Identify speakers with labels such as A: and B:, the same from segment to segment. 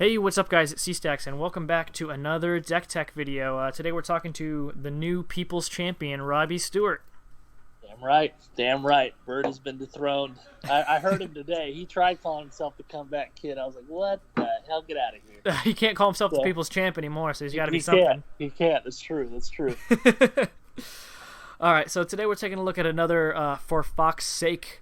A: Hey, what's up guys, it's C-Stacks, and welcome back to another Deck Tech video. Today we're talking to the new People's Champion, Robby Stewart.
B: Damn right. Bird has been dethroned. I heard him today. He tried calling himself the comeback kid. I was like, what the hell? Get out of here.
A: He can't call himself the People's Champ anymore, so he's got to be something.
B: He can't. That's true.
A: Alright, so today we're taking a look at another For Fox's Sake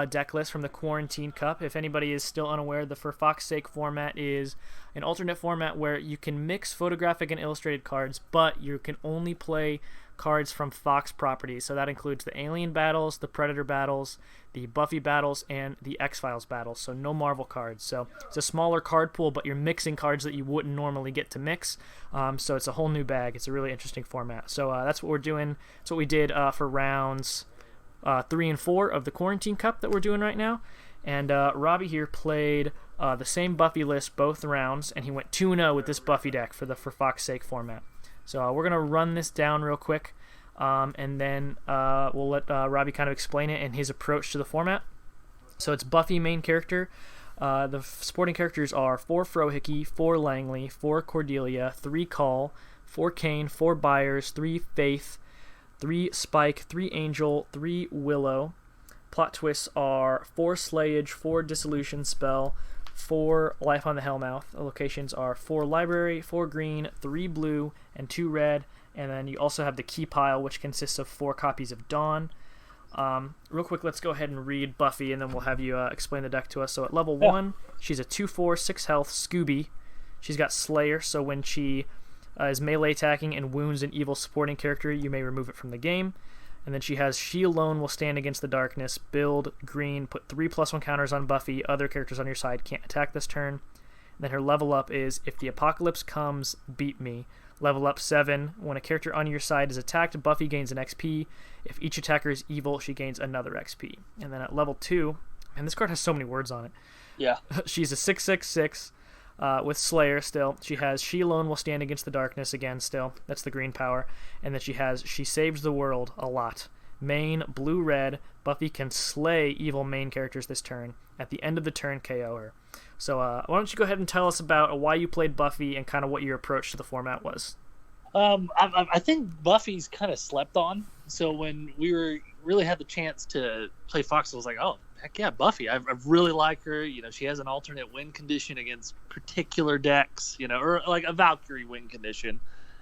A: deck list from the Quarantine Cup. If anybody is still unaware, the For Fox's Sake format is an alternate format where you can mix photographic and illustrated cards, but you can only play cards from Fox properties. So that includes the Alien battles, the Predator battles, the Buffy battles, and the X-Files battles. So no Marvel cards. So it's a smaller card pool, but you're mixing cards that you wouldn't normally get to mix. So it's a whole new bag. It's a really interesting format. So that's what we're doing. That's what we did for rounds 3 and 4 of the Quarantine Cup that we're doing right now. And Robby here played the same Buffy list both rounds, and he went 2-0 with this Buffy deck for the For Fox's Sake format. So we're going to run this down real quick, and then we'll let Robby kind of explain it and his approach to the format. So it's Buffy main character. The supporting characters are 4 Frohickey, 4 Langley, 4 Cordelia, 3 Call, 4 Kane, 4 Byers, 3 Faith, 3 Spike, 3 Angel, 3 Willow. Plot twists are 4 Slayage, 4 Dissolution Spell, 4 Life on the Hellmouth. The locations are 4 Library, 4 Green, 3 Blue, and 2 Red. And then you also have the Key Pile, which consists of 4 copies of Dawn. Real quick, let's go ahead and read Buffy, and then we'll have you explain the deck to us. So at level 1, she's a 2/4, 6 health Scooby. She's got Slayer, so when she is melee attacking and wounds an evil supporting character, you may remove it from the game. And then she has She Alone Will Stand Against the Darkness, build green, put 3+1 counters on Buffy, other characters on your side can't attack this turn. And then her level up is If the Apocalypse Comes, Beat Me. Level up 7, when a character on your side is attacked, Buffy gains an XP. If each attacker is evil, she gains another XP. And then at level 2, and this card has so many words on it.
B: Yeah.
A: She's a 6/6/6. With Slayer still. She has She Alone Will Stand Against the Darkness again still. That's the green power. And then she has She Saves the World a lot. Main, blue-red. Buffy can slay evil main characters this turn. At the end of the turn, KO her. So why don't you go ahead and tell us about why you played Buffy and kind of what your approach to the format was.
B: I think Buffy's kind of slept on. So when we really had the chance to play Fox, I was like, oh, heck yeah, Buffy. I really like her. You know, she has an alternate win condition against particular decks, or like a Valkyrie win condition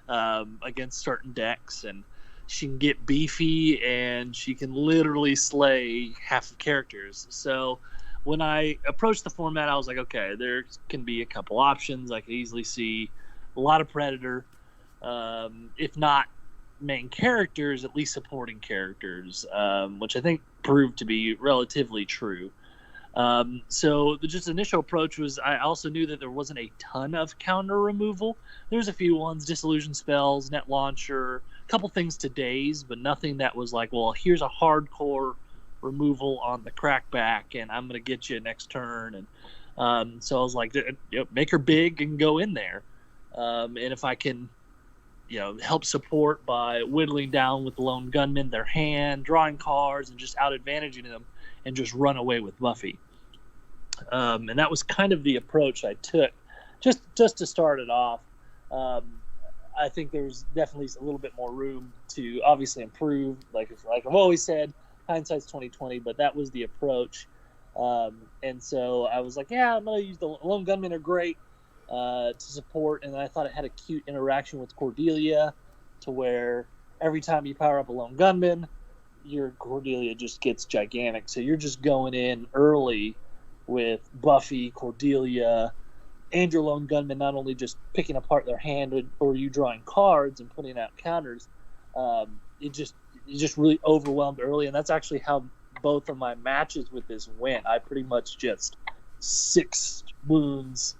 B: against certain decks. And she can get beefy, and she can literally slay half of characters. So when I approached the format, I was like, okay, there can be a couple options. I could easily see a lot of Predator, if not main characters, at least supporting characters, which I think proved to be relatively true. So the just initial approach was, I also knew that there wasn't a ton of counter removal. There's a few ones, Disillusion Spells, Net Launcher, a couple things to daze, but nothing that was like, well, here's a hardcore removal on the crackback, and I'm going to get you next turn. And so I was like, make her big and go in there. And if I can help support by whittling down with the lone gunman their hand, drawing cards, and just out-advantaging them, and just run away with Buffy. And that was kind of the approach I took, just to start it off. I think there's definitely a little bit more room to obviously improve. Like I've always said, hindsight's 20/20, but that was the approach. And so I was like, yeah, I'm going to use the lone gunmen are great to support, and I thought it had a cute interaction with Cordelia, to where every time you power up a lone gunman, your Cordelia just gets gigantic. So you're just going in early with Buffy, Cordelia, and your lone gunman, not only just picking apart their hand or you drawing cards and putting out counters. It just really overwhelmed early, and that's actually how both of my matches with this went. I pretty much just 6 wounds,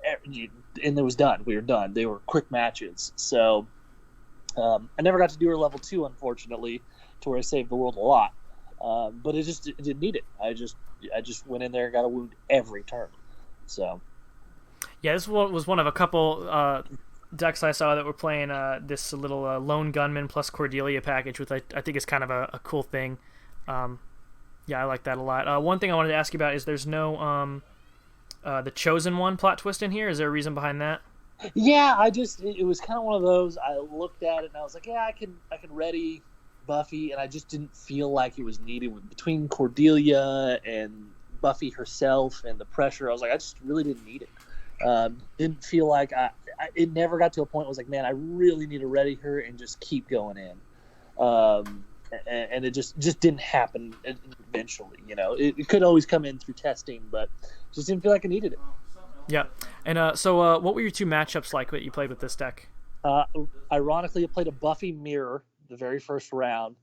B: and it was done. We were done. They were quick matches. So I never got to do her level 2, unfortunately, to where I saved the world a lot. But it didn't need it. I just went in there and got a wound every turn. So
A: yeah, this was one of a couple decks I saw that were playing this little lone gunman plus Cordelia package, which I think is kind of a cool thing. Yeah, I like that a lot. One thing I wanted to ask you about is there's no the Chosen One plot twist in here? Is there a reason behind that?
B: Yeah, it was kind of one of those. I looked at it and I was like, yeah, I can ready Buffy, and I just didn't feel like it was needed between Cordelia and Buffy herself and the pressure. I was like, I just really didn't need it. Didn't feel like it never got to a point where I was like, man, I really need to ready her and just keep going in. And it just didn't happen eventually. It could always come in through testing, but just didn't feel like I needed it.
A: Yeah. And so what were your two matchups like that you played with this deck?
B: Ironically, I played a Buffy mirror the very first round,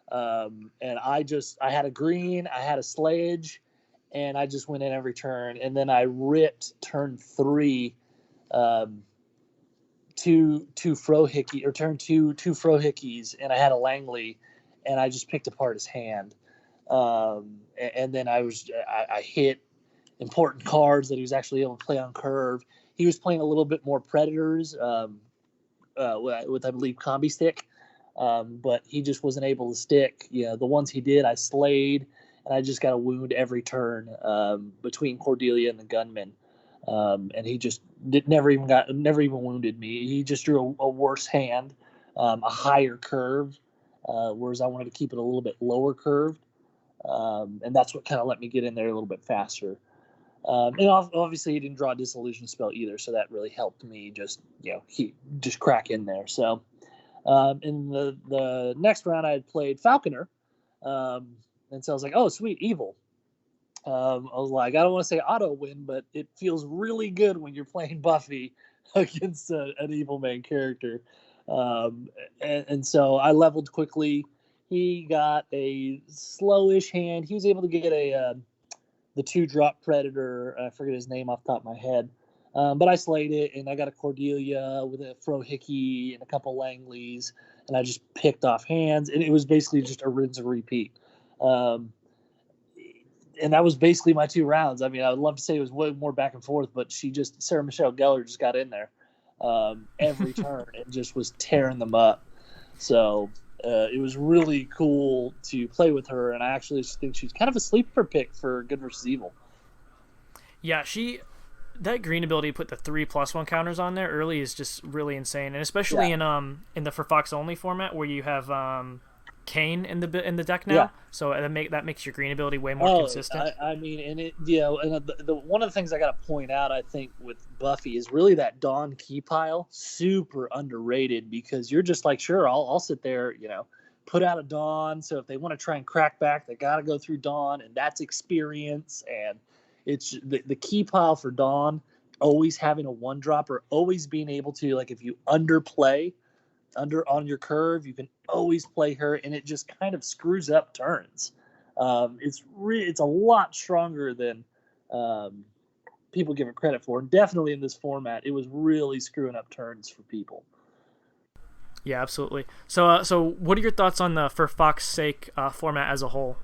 B: and I had a green, I had a slayage, and I just went in every turn, and then I ripped turn 3, two Frohickey, or turn 2 Frohickeys, and I had a Langley, and I just picked apart his hand, and then I hit important cards that he was actually able to play on curve. He was playing a little bit more Predators with I believe Combi Stick, but he just wasn't able to stick. The ones he did, I slayed, and I just got a wound every turn between Cordelia and the gunman, and he just never even wounded me. He just drew a worse hand, a higher curve, whereas I wanted to keep it a little bit lower curved, and that's what kind of let me get in there a little bit faster. And obviously he didn't draw a Disillusion spell either, so that really helped me he just crack in there. So in the next round I had played Falconer, and so I was like, oh sweet, evil. I was like, I don't want to say auto win, but it feels really good when you're playing Buffy against an evil main character. And so I leveled quickly. He got a slowish hand. He was able to get the 2-drop Predator. I forget his name off the top of my head. But I slayed it, and I got a Cordelia with a Frohickey and a couple Langleys, and I just picked off hands, and it was basically just a rinse and repeat. And that was basically my 2 rounds. I mean, I would love to say it was way more back and forth, but Sarah Michelle Gellar just got in there every turn and just was tearing them up. So it was really cool to play with her, and I actually think she's kind of a sleeper pick for Good versus Evil.
A: Yeah, that green ability put the 3+1 counters on there early is just really insane, and especially in the For Fox only format where you have Kane in the deck now. Yeah. So that makes your green ability way more consistent.
B: I mean, and it and the one of the things I got to point out, I think, with Buffy is really that Dawn key pile, super underrated, because you're just like, sure, I'll sit there, put out a Dawn. So if they want to try and crack back, they got to go through Dawn, and that's experience. And it's the key pile for Dawn, always having a 1-dropper, always being able to, like, if you underplay on your curve, you can always play her, and it just kind of screws up turns. It's a lot stronger than people give it credit for, and definitely in this format, it was really screwing up turns for people.
A: Yeah, absolutely. So what are your thoughts on the For Fox Sake format as a whole?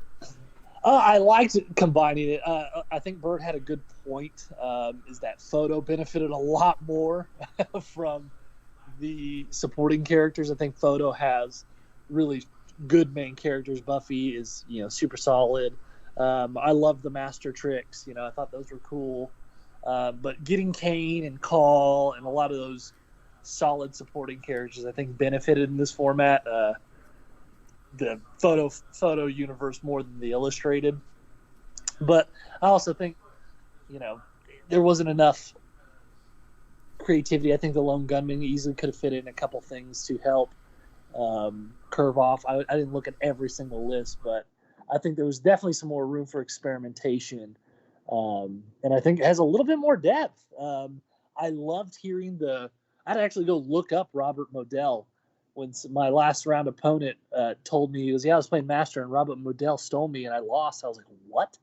B: I liked combining it. I think Bert had a good point. Is that Photo benefited a lot more from the supporting characters. I think Photo has really good main characters. Buffy is super solid. I love the master tricks. I thought those were cool. But getting Kane and Call and a lot of those solid supporting characters, I think, benefited in this format. The photo universe more than the illustrated. But I also think there wasn't enough creativity. I think the Lone Gunman easily could have fit in a couple things to help curve off. I didn't look at every single list, but I think there was definitely some more room for experimentation, and I think it has a little bit more depth. I loved hearing I'd actually go look up Robert Modell when my last round opponent told me, he goes, I was playing Master and Robert Modell stole me and I lost. I was like, what?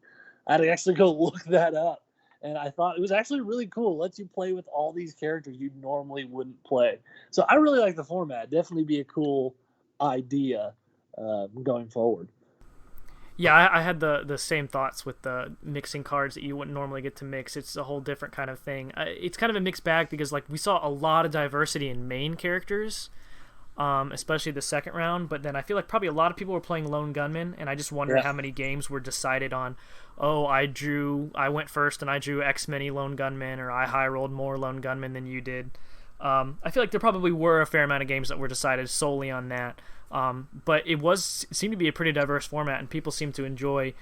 B: I had to actually go look that up. And I thought it was actually really cool. It lets you play with all these characters you normally wouldn't play. So I really like the format. Definitely be a cool idea going forward.
A: Yeah, I had the same thoughts with the mixing cards that you wouldn't normally get to mix. It's a whole different kind of thing. It's kind of a mixed bag because, like, we saw a lot of diversity in main characters. especially the second round. But then I feel like probably a lot of people were playing Lone Gunman, and I just wonder how many games were decided on, oh, I went first and I drew X many Lone Gunmen, or I high rolled more Lone Gunmen than you did. I feel like there probably were a fair amount of games that were decided solely on that. But it seemed to be a pretty diverse format, and people seemed to enjoy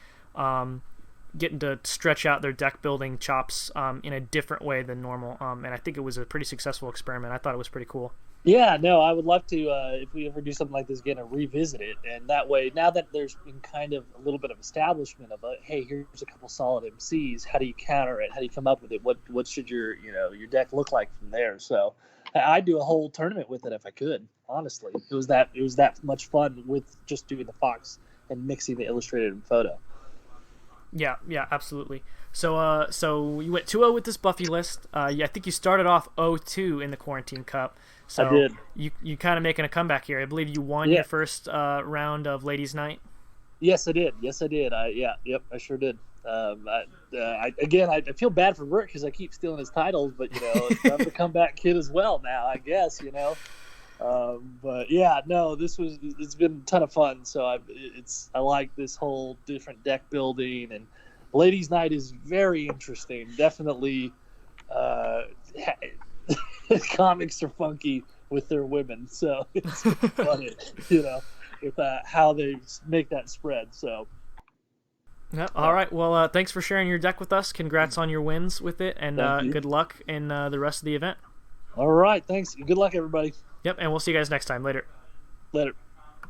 A: getting to stretch out their deck building chops in a different way than normal. And I think it was a pretty successful experiment. I thought it was pretty cool.
B: Yeah, no, I would love to, if we ever do something like this again, to revisit it. And that way, now that there's been kind of a little bit of establishment of, hey, here's a couple solid MCs. How do you counter it? How do you come up with it? What should your deck look like from there? So I'd do a whole tournament with it if I could. Honestly, it was that much fun with just doing the Fox and mixing the illustrated and photo.
A: Yeah, absolutely. So you went 2-0 with this Buffy list. I think you started off 0-2 in the Quarantine Cup. So
B: I did.
A: You kind of making a comeback here. I believe you won your first round of Ladies' Night.
B: Yes, I did. I sure did. I feel bad for Rick because I keep stealing his titles, but I'm the comeback kid as well now, I guess. But yeah, no, it's been a ton of fun. So I like this whole different deck building, and Ladies' Night is very interesting. Definitely, comics are funky with their women, so it's funny, with how they make that spread. So.
A: Yep. All right. Well, thanks for sharing your deck with us. Congrats on your wins with it, and good luck in the rest of the event.
B: All right. Thanks. Good luck, everybody.
A: Yep. And we'll see you guys next time. Later.
B: Later.